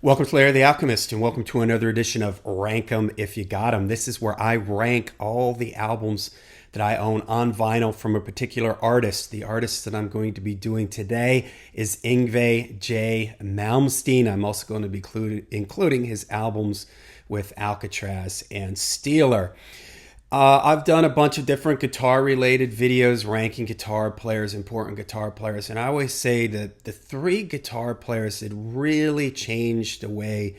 Welcome to Larry the Alchemist, and welcome to another edition of Rank 'em If You Got 'em. This is where I rank all the albums that I own on vinyl from a particular artist. The artist that I'm going to be doing today is Yngwie J. Malmsteen. I'm also going to be including his albums with Alcatrazz and Steeler. I've done a bunch of different guitar-related videos ranking guitar players, important guitar players, and I always say that the three guitar players that really changed the way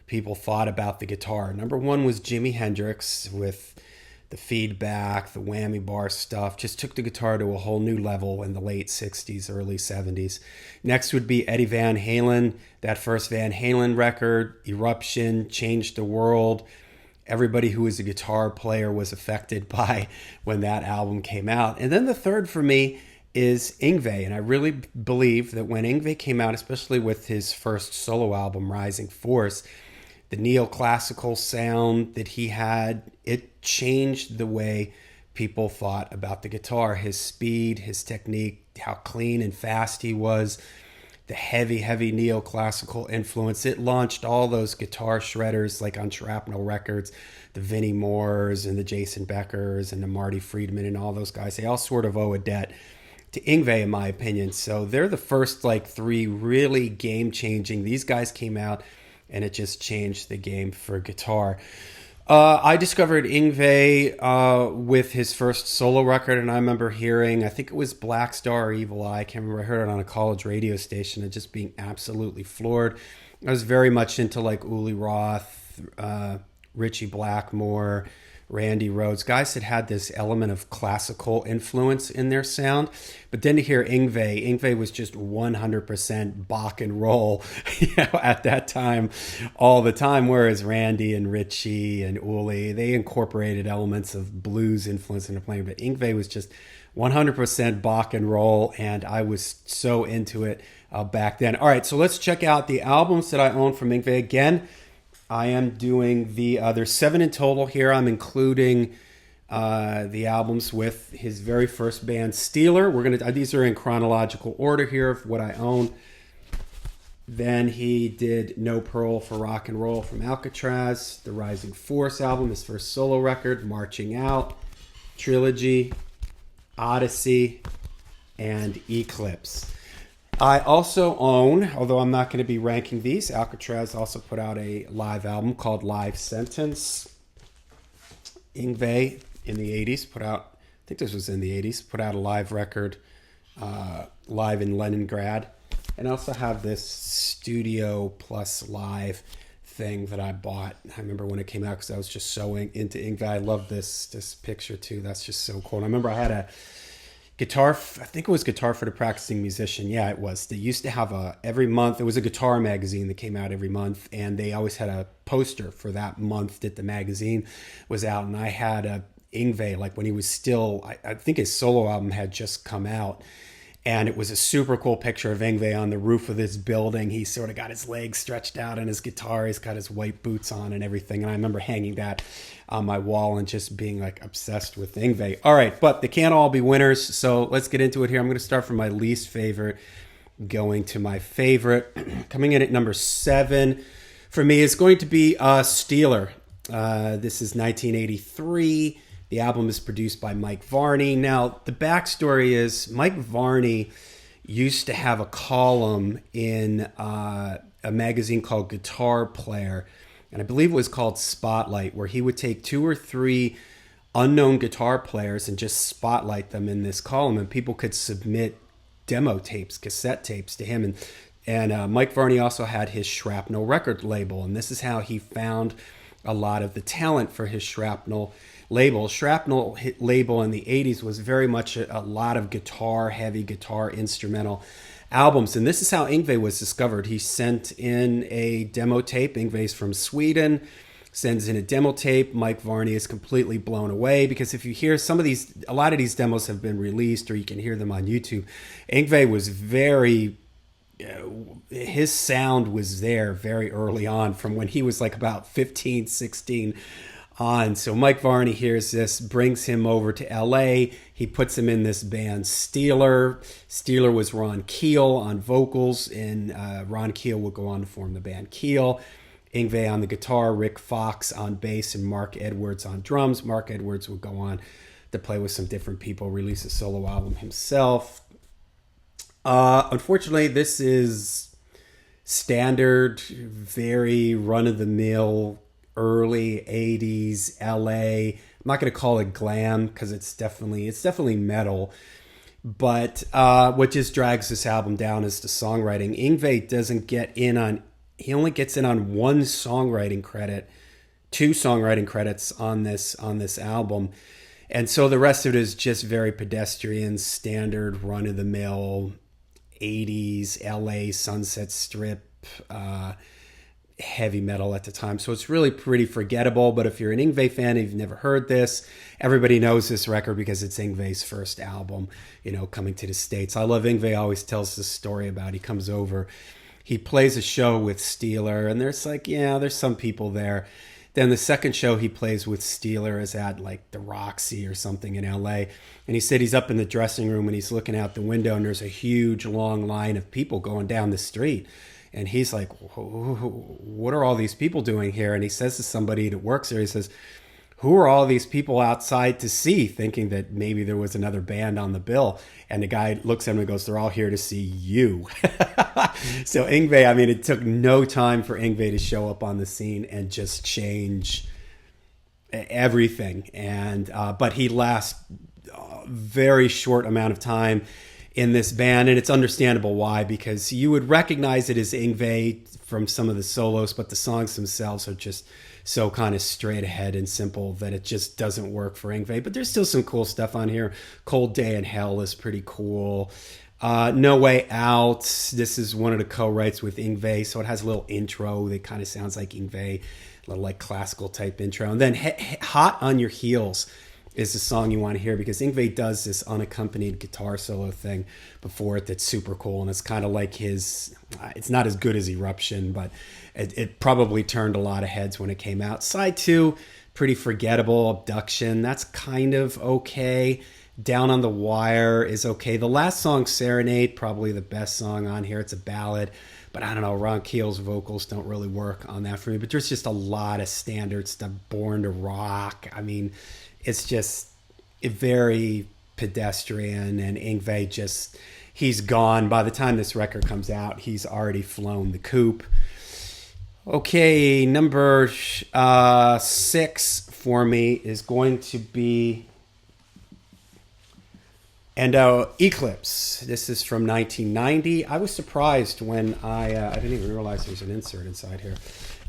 people thought about the guitar. Number one was Jimi Hendrix with the feedback, the whammy bar stuff, just took the guitar to a whole new level in the late 60s, early 70s. Next would be Eddie Van Halen. That first Van Halen record, Eruption, changed the world. Everybody who was a guitar player was affected by when that album came out. And then the third for me is Yngwie. And I really believe that when Yngwie came out, especially with his first solo album, Rising Force, the neoclassical sound that he had, it changed the way people thought about the guitar. His speed, his technique, how clean and fast he was, the heavy neoclassical influence. It launched all those guitar shredders like on Shrapnel Records, the Vinnie Moores and the Jason Beckers and the Marty Friedman and all those guys. They all sort of owe a debt to Yngwie, in my opinion. So they're the first three really game-changing. These guys came out and it just changed the game for guitar. I discovered Yngwie with his first solo record, and I remember hearing, I think it was Black Star or Evil Eye, I can't remember, I heard it on a college radio station and just being absolutely floored. I was very much into Uli Roth, Ritchie Blackmore, Randy Rhoads, guys that had this element of classical influence in their sound. But then to hear Yngwie was just 100% Bach and roll, at that time, all the time. Whereas Randy and Ritchie and Uli, they incorporated elements of blues influence into playing. But Yngwie was just 100% Bach and roll, and I was so into it back then. All right, so let's check out the albums that I own from Yngwie. Again, I am doing there's 7 in total here. I'm including the albums with his very first band, Steeler. These are in chronological order here of what I own. Then he did No Pearl for Rock and Roll from Alcatrazz, the Rising Force album, his first solo record, Marching Out, Trilogy, Odyssey, and Eclipse. I also own, although I'm not going to be ranking these, Alcatrazz also put out a live album called Live Sentence. Yngwie in the 80s put out, I think this was in the 80s, put out a live record live in Leningrad. And I also have this Studio Plus Live thing that I bought. I remember when it came out because I was just so into Yngwie. I love this picture too. That's just so cool. And I remember I had a guitar, I think it was Guitar for the Practicing Musician. Yeah, it was. They used to have every month, it was a guitar magazine that came out every month, and they always had a poster for that month that the magazine was out. And I had a Yngwie, when he was still, I think his solo album had just come out. And it was a super cool picture of Yngwie on the roof of this building. He sort of got his legs stretched out on his guitar. He's got his white boots on and everything. And I remember hanging that on my wall and just being obsessed with Yngwie. All right, but they can't all be winners. So let's get into it here. I'm going to start from my least favorite, going to my favorite. Coming in at number 7 for me is going to be Steeler. This is 1983. The album is produced by Mike Varney. Now, the backstory is Mike Varney used to have a column in a magazine called Guitar Player, and I believe it was called Spotlight, where he would take 2 or 3 unknown guitar players and just spotlight them in this column, and people could submit demo tapes, cassette tapes to him. And Mike Varney also had his Shrapnel record label, and this is how he found a lot of the talent for his Shrapnel label. Shrapnel label in the 80s was very much a lot of heavy guitar instrumental albums. And this is how Yngwie was discovered. He sent in a demo tape. Yngwie's from Sweden, sends in a demo tape. Mike Varney is completely blown away because if you hear a lot of these demos have been released or you can hear them on YouTube. Yngwie was his sound was there very early on from when he was about 15, 16. on. So Mike Varney hears this, brings him over to LA. He puts him in this band Steeler. Steeler was Ron Keel on vocals, and Ron Keel would go on to form the band Keel. Yngwie on the guitar, Rick Fox on bass, and Mark Edwards on drums. Mark Edwards would go on to play with some different people, release a solo album himself. Unfortunately, this is standard, very run-of-the-mill, early 80s LA. I'm not going to call it glam because it's definitely metal. But what just drags this album down is the songwriting. Yngwie doesn't get in on... He only gets in on one songwriting credit, two songwriting credits on this album. And so the rest of it is just very pedestrian, standard, run-of-the-mill, 80s, LA, Sunset Strip, heavy metal at the time. So it's really pretty forgettable. But if you're an Yngwie fan and you've never heard this, everybody knows this record because it's Yngwie's first album, coming to the States. I love Yngwie always tells this story about he comes over. He plays a show with Steeler, and there's there's some people there. Then the second show he plays with Steeler is at like the Roxy or something in LA. And he said he's up in the dressing room and he's looking out the window and there's a huge long line of people going down the street. And he's like, what are all these people doing here? And he says to somebody that works there, he says, who are all these people outside to see, thinking that maybe there was another band on the bill? And the guy looks at him and goes, they're all here to see you. So Yngwie, it took no time for Yngwie to show up on the scene and just change everything. And but he lasts a very short amount of time in this band, and it's understandable why, because you would recognize it as Yngwie from some of the solos, but the songs themselves are just so kind of straight ahead and simple that it just doesn't work for Yngwie. But there's still some cool stuff on here. Cold Day in Hell is pretty cool. No Way Out. This is one of the co-writes with Yngwie, so it has a little intro that kind of sounds like Yngwie, a little like classical type intro. And then Hot on Your Heels is the song you want to hear, because Yngwie does this unaccompanied guitar solo thing before it that's super cool, and it's kind of like his... It's not as good as Eruption, but it probably turned a lot of heads when it came out. Side 2, pretty forgettable. Abduction, that's kind of okay. Down on the Wire is okay. The last song, Serenade, probably the best song on here. It's a ballad, but I don't know, Ron Keel's vocals don't really work on that for me. But there's just a lot of standard stuff. Born to Rock, it's just very pedestrian, and Yngwie he's gone. By the time this record comes out, he's already flown the coop. Okay, number 6 for me is going to be Eclipse. This is from 1990. I was surprised when I didn't even realize there's an insert inside here.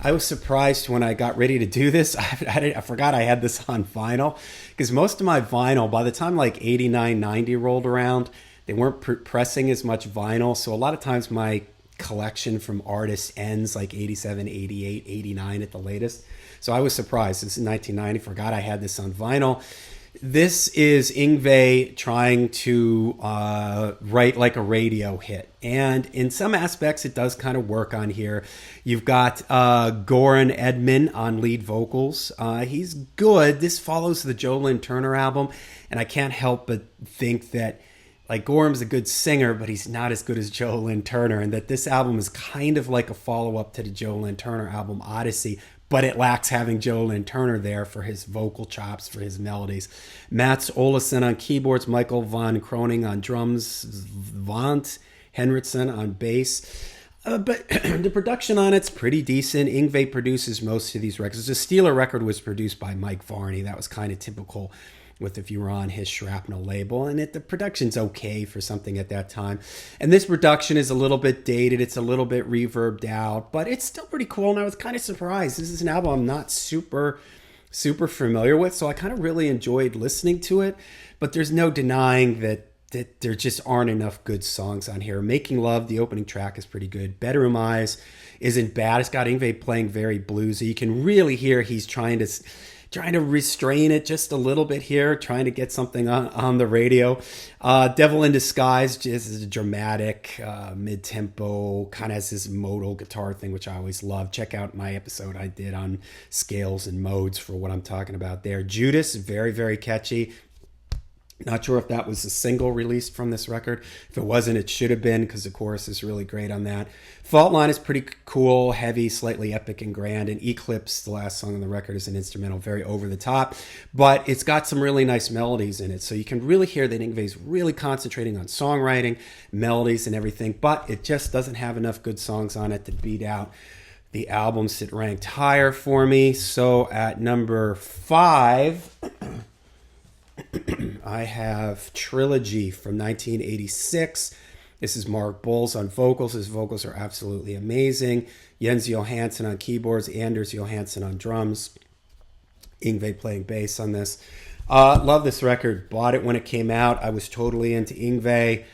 I was surprised when I got ready to do this. I forgot I had this on vinyl, because most of my vinyl, by the time like 89, 90 rolled around, they weren't pressing as much vinyl. So a lot of times my collection from artists ends like 87, 88, 89 at the latest. So I was surprised. This is 1990. Forgot I had this on vinyl. This is Yngwie trying to write like a radio hit. And in some aspects, it does kind of work on here. You've got Goran Edman on lead vocals. He's good. This follows the Joe Lynn Turner album. And I can't help but think that like Goran's a good singer, but he's not as good as Joe Lynn Turner. And that this album is kind of like a follow-up to the Joe Lynn Turner album, Odyssey. But it lacks having Joe Lynn Turner there for his vocal chops, for his melodies. Mats Olesen on keyboards, Michael von Kroning on drums, Vant Henriksson on bass. But the production on it's pretty decent. Yngwie produces most of these records. The Steeler record was produced by Mike Varney. That was kind of typical with if you were on his Shrapnel label. And the production's okay for something at that time. And this production is a little bit dated. It's a little bit reverbed out, but it's still pretty cool. And I was kind of surprised. This is an album I'm not super familiar with, so I kind of really enjoyed listening to it. But there's no denying that there just aren't enough good songs on here. Making Love, the opening track, is pretty good. Bedroom Eyes isn't bad. It's got Yngwie playing very bluesy. You can really hear he's trying trying to restrain it just a little bit here, trying to get something on the radio. Devil in Disguise just is a dramatic, mid-tempo, kind of has this modal guitar thing, which I always love. Check out my episode I did on scales and modes for what I'm talking about there. Judas, very, very catchy. Not sure if that was a single released from this record. If it wasn't, it should have been, because the chorus is really great on that. Fault Line is pretty cool, heavy, slightly epic and grand. And Eclipse, the last song on the record, is an instrumental, very over the top. But it's got some really nice melodies in it. So you can really hear that Yngwie's really concentrating on songwriting, melodies and everything. But it just doesn't have enough good songs on it to beat out the albums that ranked higher for me. So at number 5... I have Trilogy from 1986. This is Mark Bowles on vocals. His vocals are absolutely amazing. Jens Johansson on keyboards, Anders Johansson on drums. Yngwie playing bass on this. Love this record. Bought it when it came out. I was totally into Yngwie.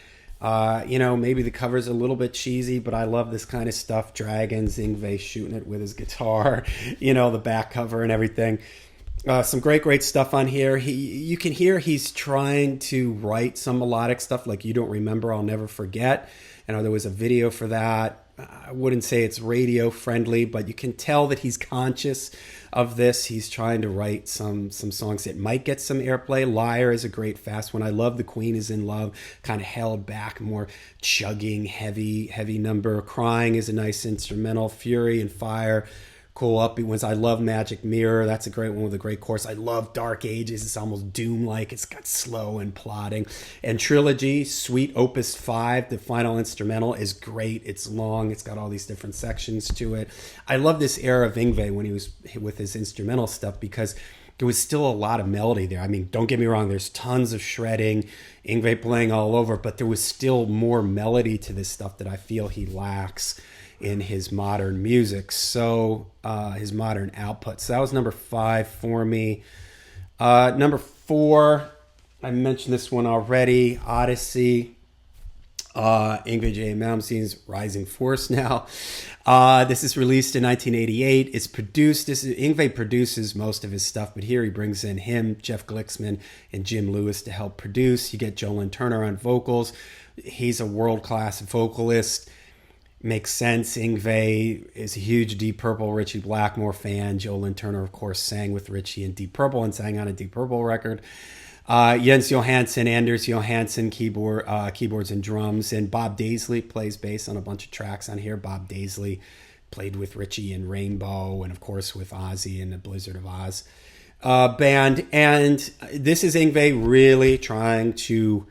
Maybe the cover's a little bit cheesy, but I love this kind of stuff. Dragons, Yngwie shooting it with his guitar, the back cover and everything. Some great stuff on here. You can hear he's trying to write some melodic stuff like You Don't Remember, I'll Never Forget. There was a video for that. I wouldn't say it's radio friendly, but you can tell that he's conscious of this. He's trying to write some songs that might get some airplay. Liar is a great fast one. I love The Queen Is in Love, kind of held back, more chugging, heavy number. Crying is a nice instrumental. Fury and Fire, cool upbeat ones. I love Magic Mirror. That's a great one with a great chorus. I love Dark Ages. It's almost Doom-like. It's got slow and plodding. And Trilogy, Sweet Opus 5, the final instrumental, is great. It's long. It's got all these different sections to it. I love this era of Yngwie when he was with his instrumental stuff, because there was still a lot of melody there. I mean, don't get me wrong. There's tons of shredding, Yngwie playing all over, but there was still more melody to this stuff that I feel he lacks in his modern music, so his modern output. So that was number 5 for me. Number 4, I mentioned this one already, Odyssey. Yngwie Malmsteen's Rising Force now. This is released in 1988. It's produced, Yngwie produces most of his stuff, but here he brings in him, Jeff Glicksman, and Jim Lewis to help produce. You get Joe Turner on vocals. He's a world-class vocalist. Makes sense. Yngwie is a huge Deep Purple, Ritchie Blackmore fan. Joe Turner, of course, sang with Ritchie in Deep Purple and sang on a Deep Purple record. Jens Johansson, Anders Johansson, keyboards and drums. And Bob Daisley plays bass on a bunch of tracks on here. Bob Daisley played with Ritchie in Rainbow and, of course, with Ozzy in the Blizzard of Oz band. And this is Yngwie really trying to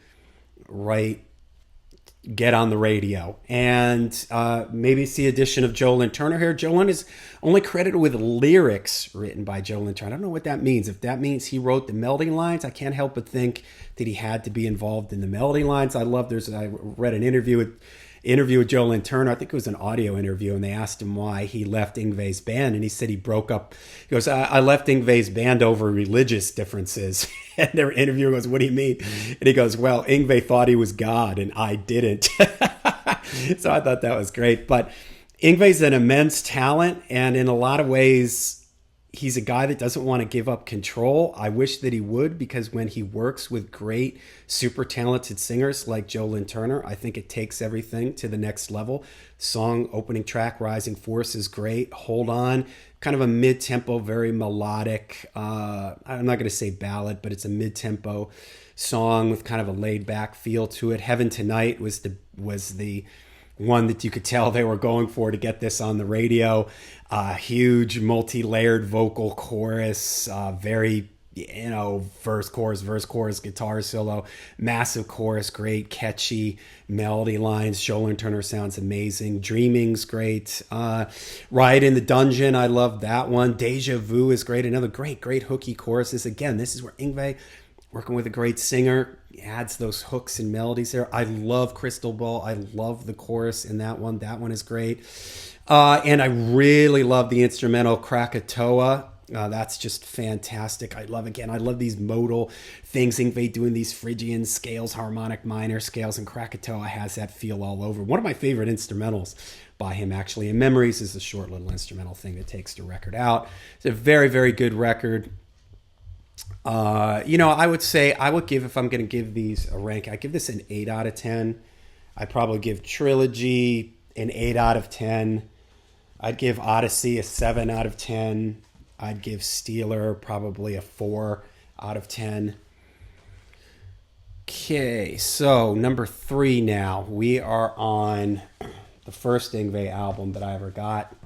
get on the radio, and maybe it's the addition of Joe Turner here. Joe is only credited with lyrics written by Joe Turner. I don't know what that means. If that means he wrote the melody lines, I can't help but think that he had to be involved in the melody lines. I read an interview with Joe Turner. I think it was an audio interview, and they asked him why he left Yngwie's band, and he said he broke up. He goes, I left Yngwie's band over religious differences. And their interviewer goes, what do you mean? And he goes, well, Yngwie thought he was God, and I didn't. So I thought that was great. But Yngwie's an immense talent, and in a lot of ways, he's a guy that doesn't want to give up control. I wish that he would, because when he works with great, super talented singers like Joe Turner, I think it takes everything to the next level. Song opening track, Rising Force, is great. Hold On, kind of a mid-tempo, very melodic, I'm not going to say ballad, but it's a mid-tempo song with kind of a laid-back feel to it. Heaven Tonight was the one that you could tell they were going for to get this on the radio. Huge multi-layered vocal chorus, very, verse, chorus, guitar solo, massive chorus, great catchy melody lines. Joe Turner sounds amazing. Dreaming's great. Riot in the Dungeon, I love that one. Deja Vu is great. Another great hooky choruses. Again, this is where Yngwie, working with a great singer, adds those hooks and melodies there. I love Crystal Ball. I love the chorus in that one. That one is great. And I really love the instrumental Krakatoa. That's just fantastic. I love these modal things. Yngwie doing these Phrygian scales, harmonic minor scales, and Krakatoa has that feel all over. One of my favorite instrumentals by him, actually. And Memories is the short little instrumental thing that takes the record out. It's a very, very good record. I would say I would give, if I'm going to give these a rank, I give this an 8 out of 10. I'd probably give Trilogy an 8 out of 10. I'd give Odyssey a 7 out of 10. I'd give Steeler probably a 4 out of 10. Okay, so number 3 now. We are on the first Yngwie album that I ever got,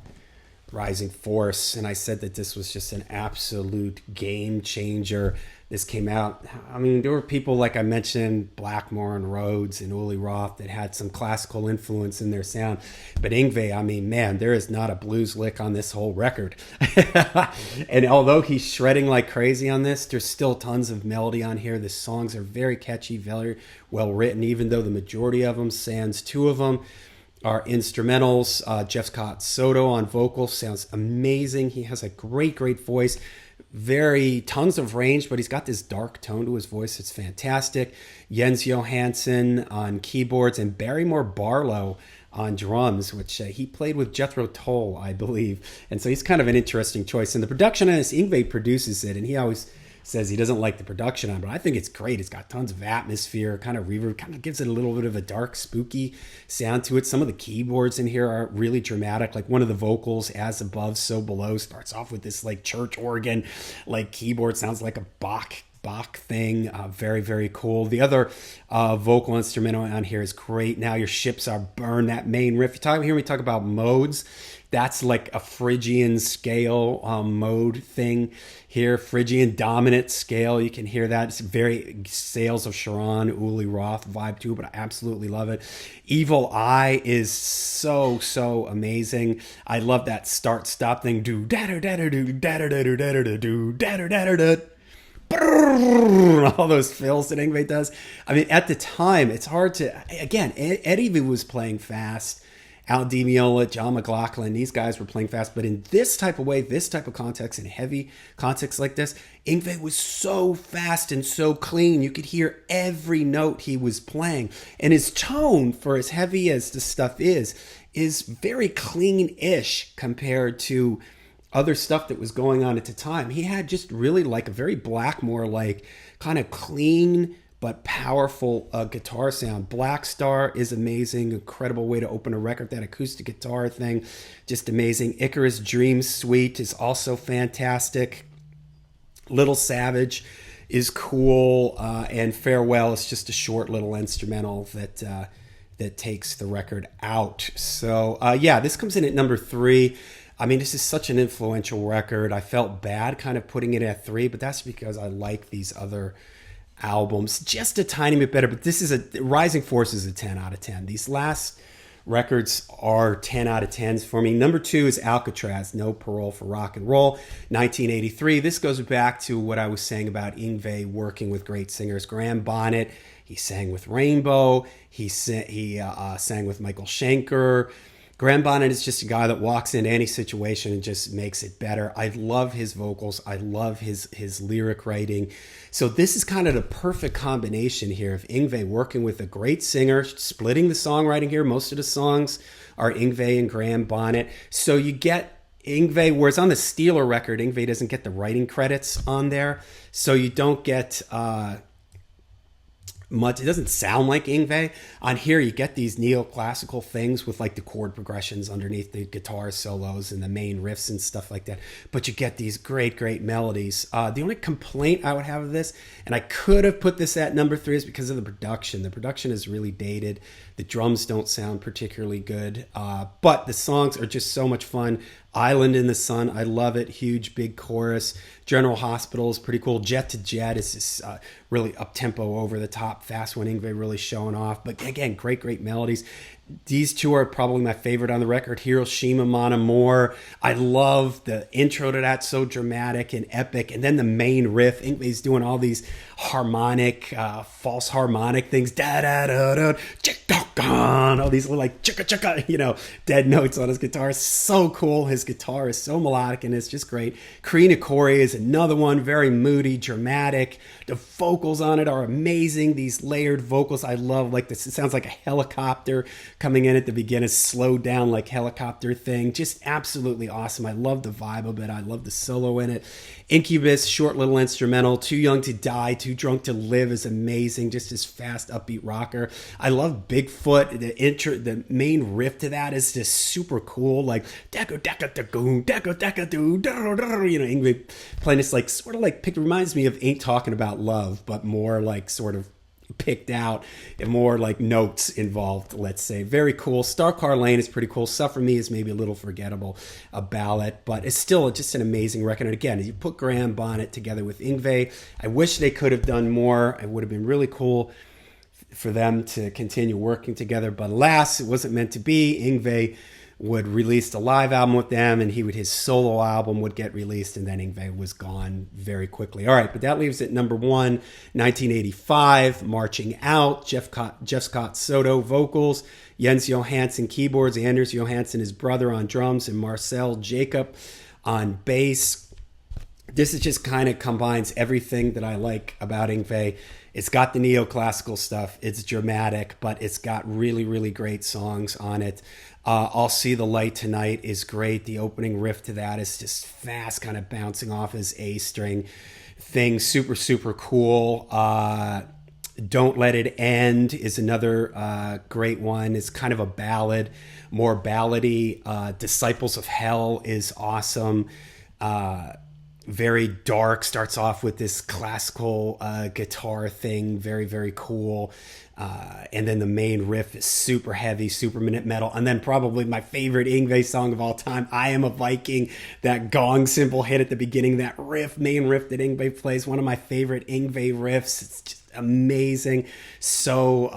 Rising Force, and I said that this was just an absolute game changer. This came out, I mean, there were people, like I mentioned, Blackmore and Rhodes and Uli Roth, that had some classical influence in their sound. But Yngwie, I mean, man, there is not a blues lick on this whole record. And although he's shredding like crazy on this, there's still tons of melody on here. The songs are very catchy, very well written, even though the majority of them, sans 2 of them, are instrumentals. Jeff Scott Soto on vocals sounds amazing. He has a great voice, tons of range, but he's got this dark tone to his voice. It's fantastic. Jens Johansson on keyboards and Barrymore Barlow on drums, which he played with Jethro Tull, I believe. And so he's kind of an interesting choice. And the production on this, Yngwie produces it, and he always says he doesn't like the production on, but I think it's great. It's got tons of atmosphere, kind of reverb, kind of gives it a little bit of a dark, spooky sound to it. Some of the keyboards in here are really dramatic. Like one of the vocals, As Above, So Below, starts off with this like church organ, like keyboard, sounds like a Bach thing. Very cool. The other vocal instrumental on here is great. Now Your Ships Are Burned, that main riff. Hear me talk about modes. That's like a Phrygian scale mode thing here. Phrygian dominant scale. You can hear that. It's very Sales of Sharon, Uli Roth vibe too, but I absolutely love it. Evil Eye is so amazing. I love that start stop thing. Do da da da da do da da da da da da do da da da da da. All those fills that Yngwie does. I mean, at the time, it's hard to. Again, Eddie was playing fast. Al Di Meola, John McLaughlin, these guys were playing fast. But in this type of way, this type of context, in heavy context like this, Yngwie was so fast and so clean. You could hear every note he was playing. And his tone, for as heavy as the stuff is very clean-ish compared to other stuff that was going on at the time. He had just really like a very Blackmore, like kind of clean but powerful guitar sound. Black Star is amazing, incredible way to open a record. That acoustic guitar thing, just amazing. Icarus Dream Suite is also fantastic. Little Savage is cool, and Farewell is just a short little instrumental that takes the record out. So this comes in at number 3. I mean, this is such an influential record. I felt bad kind of putting it at 3, but that's because I like these other albums just a tiny bit better. But this is Rising Force is a 10 out of 10. These last records are 10 out of 10s for me. Number 2 is Alcatrazz, No Parole for Rock and Roll, 1983. This goes back to what I was saying about Yngwie working with great singers. Graham Bonnet, he sang with Rainbow. He sang with Michael Schenker. Graham Bonnet is just a guy that walks into any situation and just makes it better. I love his vocals. I love his lyric writing. So this is kind of the perfect combination here of Yngwie working with a great singer, splitting the songwriting here. Most of the songs are Yngwie and Graham Bonnet. So you get Yngwie, whereas on the Steeler record, Yngwie doesn't get the writing credits on there. So you don't get much. It doesn't sound like Yngwie. On here, you get these neoclassical things with like the chord progressions underneath the guitar solos and the main riffs and stuff like that. But you get these great melodies. The only complaint I would have of this, and I could have put this at number 3, is because of the production. The production is really dated. The drums don't sound particularly good. But the songs are just so much fun. Island in the Sun, I love it. Huge, big chorus. General Hospital is pretty cool. Jet to Jet is this really up-tempo, over-the-top, fast one. Yngwie really showing off. But again, great melodies. These 2 are probably my favorite on the record. Hiroshima Mon Amour. I love the intro to that, so dramatic and epic. And then the main riff. Yngwie's doing all these harmonic, false harmonic things. Da-da-da-da, chick-tock. gone, all these little like chicka chicka, dead notes on his guitar. So cool. His guitar is so melodic and it's just great. Karina Corey is another one, very moody, dramatic. The vocals on it are amazing. These layered vocals I love. Like this, it sounds like a helicopter coming in at the beginning, slowed down like helicopter thing. Just absolutely awesome. I love the vibe of it. I love the solo in it. Incubus, short little instrumental. Too Young to Die, Too Drunk to Live is amazing. Just this fast, upbeat rocker. I love Bigfoot. The main riff to that is just super cool. Like deco deca dagoon, deco deca doo, Yngwie playing this like sort of like reminds me of Ain't Talking About Love, but more like sort of picked out and more like notes involved, let's say. Very cool. Star Car Lane is pretty cool. Suffer Me is maybe a little forgettable, a ballad, but it's still just an amazing record. And again, you put Graham Bonnet together with Yngwie. I wish they could have done more. It would have been really cool for them to continue working together, but alas, it wasn't meant to be. Yngwie would release a live album with them, and his solo album would get released, and then Yngwie was gone very quickly. All right, but that leaves it number 1, 1985, Marching Out, Jeff Scott Soto vocals, Jens Johansson keyboards, Anders Johansson, his brother, on drums, and Marcel Jacob on bass. This is just kind of combines everything that I like about Yngwie. It's got the neoclassical stuff. It's dramatic, but it's got really, really great songs on it. I'll See the Light Tonight is great. The opening riff to that is just fast, kind of bouncing off his A string thing. Super, super cool. Don't Let It End is another great one. It's kind of a ballad, more ballady. Disciples of Hell is awesome. Very dark, starts off with this classical guitar thing, very, very cool. And then the main riff is super heavy, super metal. And then probably my favorite Yngwie song of all time, I Am a Viking, that gong cymbal hit at the beginning, that main riff that Yngwie plays, one of my favorite Yngwie riffs. It's just amazing. So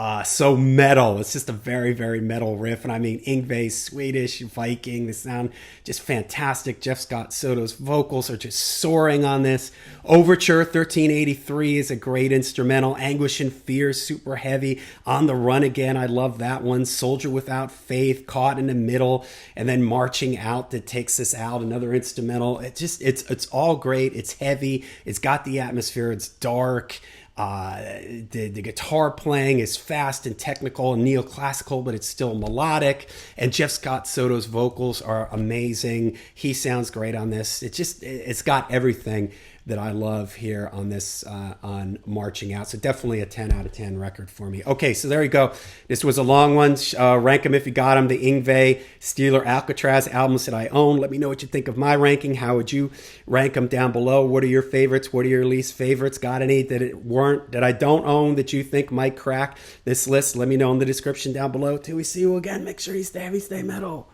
metal. It's just a very, very metal riff. And I mean, Yngwie, Swedish Viking, they sound just fantastic. Jeff Scott Soto's vocals are just soaring on this. Overture 1383 is a great instrumental. Anguish and Fear, super heavy. On the Run Again, I love that one. Soldier Without Faith, Caught in the Middle, and then Marching Out that takes this out, another instrumental. It's all great. It's heavy. It's got the atmosphere. It's dark. The guitar playing is fast and technical and neoclassical, but it's still melodic. And Jeff Scott Soto's vocals are amazing. He sounds great on this. It's got everything that I love here on this, on Marching Out. So definitely a 10 out of 10 record for me. Okay, so there you go. This was a long one. Rank them if you got them. The Yngwie, Steeler, Alcatrazz albums that I own. Let me know what you think of my ranking. How would you rank them down below? What are your favorites? What are your least favorites? Got any that I don't own that you think might crack this list? Let me know in the description down below. Till we see you again, make sure you stay heavy, stay metal.